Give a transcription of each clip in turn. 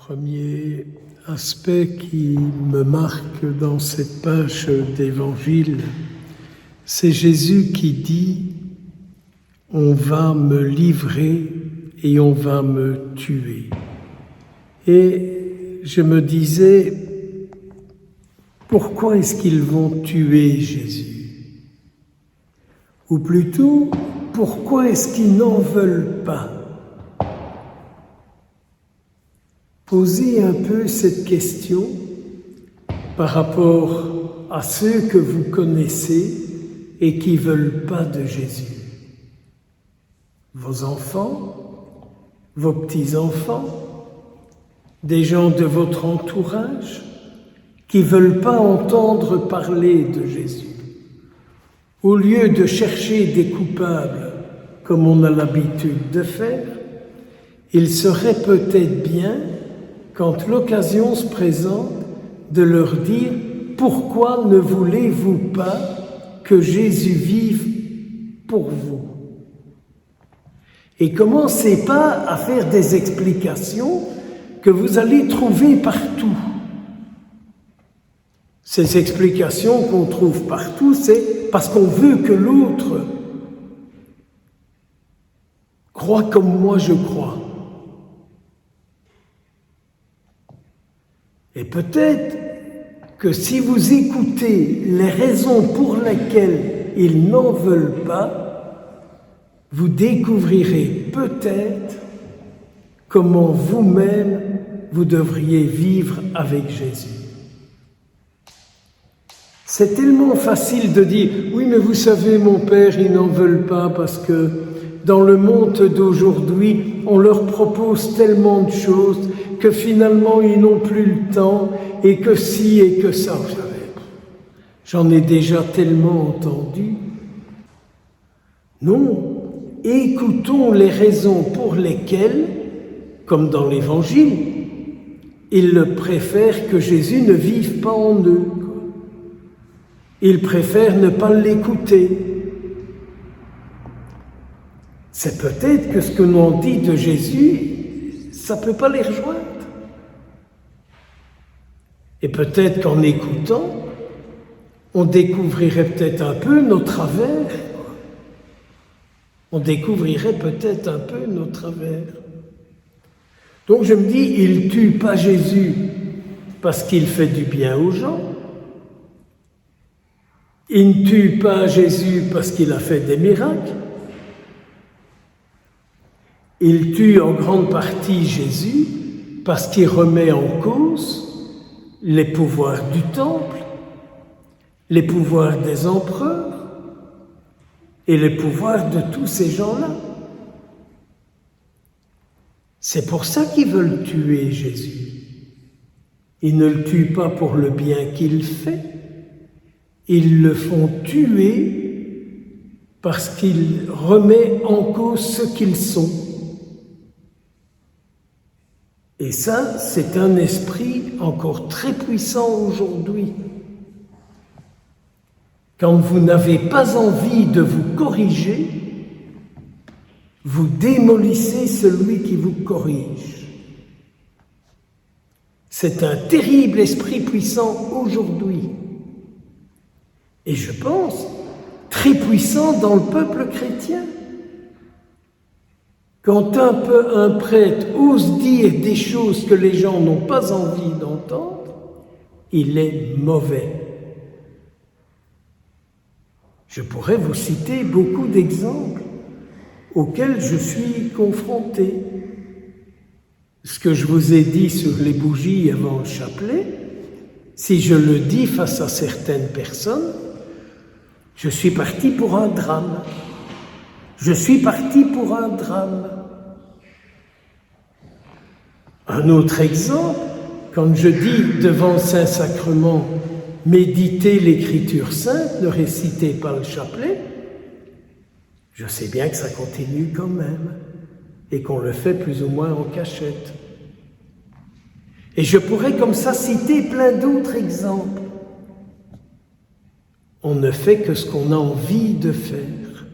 Premier aspect qui me marque dans cette page d'Évangile, c'est Jésus qui dit « On va me livrer et on va me tuer ». Et je me disais, pourquoi est-ce qu'ils vont tuer Jésus? Ou plutôt, pourquoi est-ce qu'ils n'en veulent pas? Posez un peu cette question par rapport à ceux que vous connaissez et qui ne veulent pas de Jésus. Vos enfants, vos petits-enfants, des gens de votre entourage qui ne veulent pas entendre parler de Jésus. Au lieu de chercher des coupables comme on a l'habitude de faire, il serait peut-être bien, quand l'occasion se présente, de leur dire « Pourquoi ne voulez-vous pas que Jésus vive pour vous ?» Et commencez pas à faire des explications que vous allez trouver partout. Ces explications qu'on trouve partout, c'est parce qu'on veut que l'autre croit comme moi je crois. Et peut-être que si vous écoutez les raisons pour lesquelles ils n'en veulent pas, vous découvrirez peut-être comment vous-même vous devriez vivre avec Jésus. C'est tellement facile de dire « Oui, mais vous savez, mon père, ils n'en veulent pas parce que dans le monde d'aujourd'hui, on leur propose tellement de choses que finalement, ils n'ont plus le temps et que ci et que ça. » Vous savez, j'en ai déjà tellement entendu. Non, écoutons les raisons pour lesquelles, comme dans l'Évangile, ils préfèrent que Jésus ne vive pas en eux. Ils préfèrent ne pas l'écouter. C'est peut-être que ce que l'on dit de Jésus, ça ne peut pas les rejoindre. Et peut-être qu'en écoutant, on découvrirait peut-être un peu nos travers. On découvrirait peut-être un peu nos travers. Donc je me dis, il ne tue pas Jésus parce qu'il fait du bien aux gens. Il ne tue pas Jésus parce qu'il a fait des miracles. Il tue en grande partie Jésus parce qu'il remet en cause les pouvoirs du temple, les pouvoirs des empereurs et les pouvoirs de tous ces gens-là. C'est pour ça qu'ils veulent tuer Jésus. Ils ne le tuent pas pour le bien qu'il fait. Ils le font tuer parce qu'il remet en cause ce qu'ils sont. Et ça, c'est un esprit encore très puissant aujourd'hui. Quand vous n'avez pas envie de vous corriger, vous démolissez celui qui vous corrige. C'est un terrible esprit puissant aujourd'hui. Et je pense, très puissant dans le peuple chrétien. Quand un prêtre ose dire des choses que les gens n'ont pas envie d'entendre, il est mauvais. Je pourrais vous citer beaucoup d'exemples auxquels je suis confronté. Ce que je vous ai dit sur les bougies avant le chapelet, si je le dis face à certaines personnes, je suis parti pour un drame. Je suis parti pour un drame. Un autre exemple, quand je dis devant le Saint-Sacrement, méditez l'Écriture sainte, ne récitez pas le chapelet, je sais bien que ça continue quand même et qu'on le fait plus ou moins en cachette. Et je pourrais comme ça citer plein d'autres exemples. On ne fait que ce qu'on a envie de faire.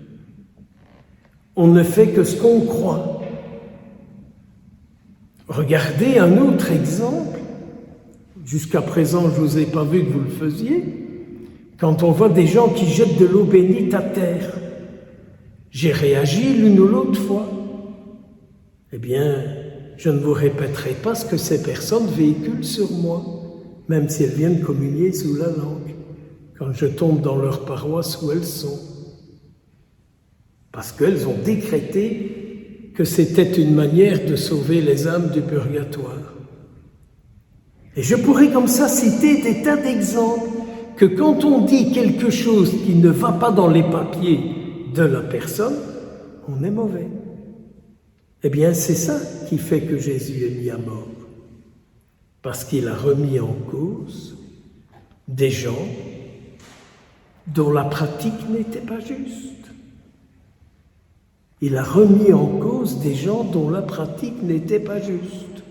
On ne fait que ce qu'on croit. Regardez un autre exemple. Jusqu'à présent, je ne vous ai pas vu que vous le faisiez. Quand on voit des gens qui jettent de l'eau bénite à terre, j'ai réagi l'une ou l'autre fois. Eh bien, je ne vous répéterai pas ce que ces personnes véhiculent sur moi, même si elles viennent communier sous la langue, quand je tombe dans leur paroisse où elles sont. Parce qu'elles ont décrété que c'était une manière de sauver les âmes du purgatoire. Et je pourrais comme ça citer des tas d'exemples que quand on dit quelque chose qui ne va pas dans les papiers de la personne, on est mauvais. Eh bien, c'est ça qui fait que Jésus est mis à mort. Parce qu'il a remis en cause des gens dont la pratique n'était pas juste. Il a remis en cause des gens dont la pratique n'était pas juste,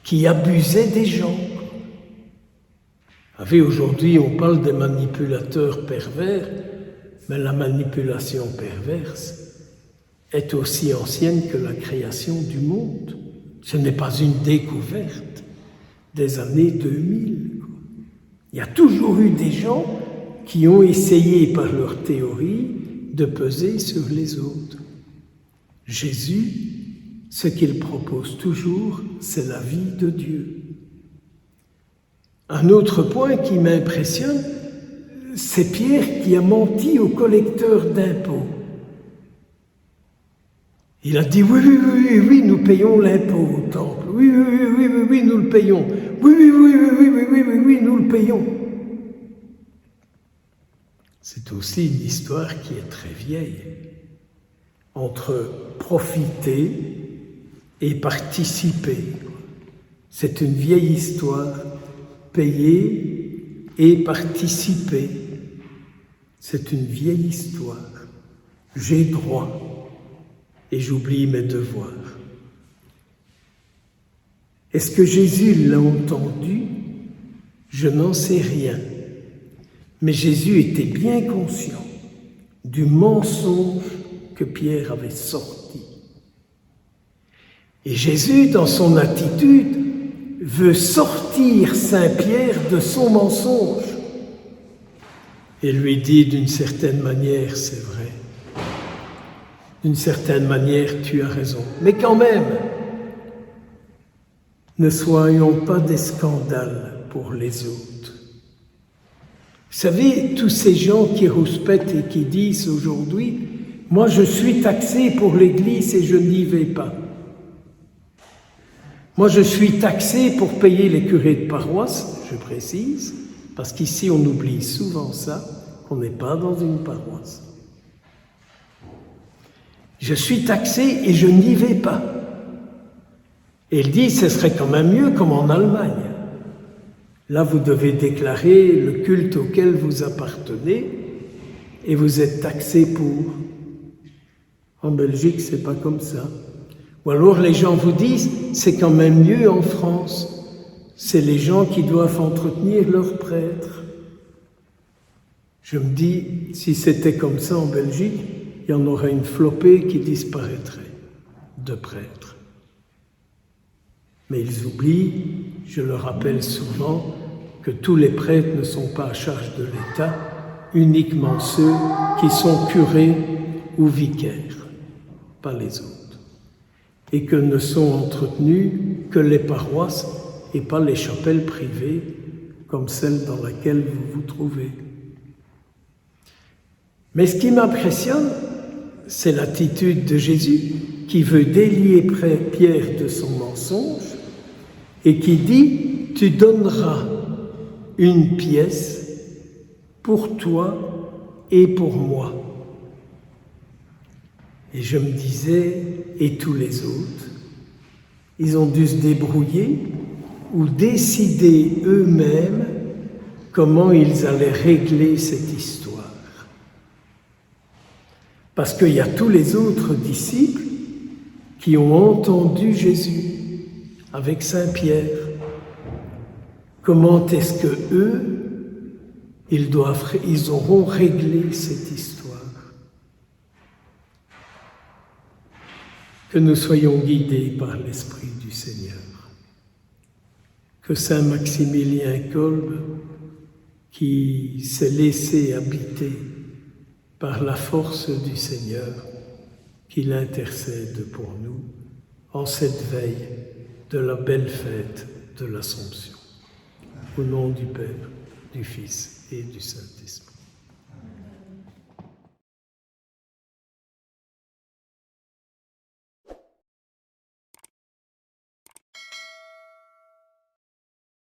qui abusaient des gens. Vous savez, aujourd'hui, on parle des manipulateurs pervers, mais la manipulation perverse est aussi ancienne que la création du monde. Ce n'est pas une découverte des années 2000. Il y a toujours eu des gens qui ont essayé par leur théorie de peser sur les autres. Jésus, ce qu'il propose toujours, c'est la vie de Dieu. Un autre point qui m'impressionne, c'est Pierre qui a menti au collecteur d'impôts. Il a dit oui, nous payons l'impôt au temple. Oui, nous le payons. Oui, nous le payons. C'est aussi une histoire qui est très vieille, entre profiter et participer. C'est une vieille histoire, payer et participer. C'est une vieille histoire. J'ai droit et j'oublie mes devoirs. Est-ce que Jésus l'a entendu? Je n'en sais rien. Mais Jésus était bien conscient du mensonge que Pierre avait sorti. Et Jésus, dans son attitude, veut sortir Saint-Pierre de son mensonge. Et lui dit d'une certaine manière, c'est vrai, d'une certaine manière, tu as raison. Mais quand même, ne soyons pas des scandales pour les autres. Vous savez, tous ces gens qui rouspètent et qui disent aujourd'hui « Moi, je suis taxé pour l'Église et je n'y vais pas. Moi, je suis taxé pour payer les curés de paroisse, je précise, parce qu'ici, on oublie souvent ça, on n'est pas dans une paroisse. Je suis taxé et je n'y vais pas. » Et il dit « Ce serait quand même mieux comme en Allemagne. » Là, vous devez déclarer le culte auquel vous appartenez et vous êtes taxé pour. En Belgique, c'est pas comme ça. Ou alors les gens vous disent, c'est quand même mieux en France. C'est les gens qui doivent entretenir leurs prêtres. Je me dis, si c'était comme ça en Belgique, il y en aurait une flopée qui disparaîtrait de prêtres. Mais ils oublient, je le rappelle souvent, que tous les prêtres ne sont pas à charge de l'État, uniquement ceux qui sont curés ou vicaires, pas les autres. Et que ne sont entretenus que les paroisses et pas les chapelles privées, comme celle dans laquelle vous vous trouvez. Mais ce qui m'impressionne, c'est l'attitude de Jésus qui veut délier Pierre de son mensonge et qui dit « Tu donneras une pièce pour toi et pour moi. » Et je me disais, et tous les autres, ils ont dû se débrouiller ou décider eux-mêmes comment ils allaient régler cette histoire. Parce qu'il y a tous les autres disciples qui ont entendu Jésus avec Saint-Pierre. Comment est-ce que eux, ils auront réglé cette histoire? que nous soyons guidés par l'Esprit du Seigneur. Que Saint Maximilien Kolbe, qui s'est laissé habiter par la force du Seigneur, qu'il intercède pour nous en cette veille de la belle fête de l'Assomption. Au nom du Père, du Fils et du Saint-Esprit.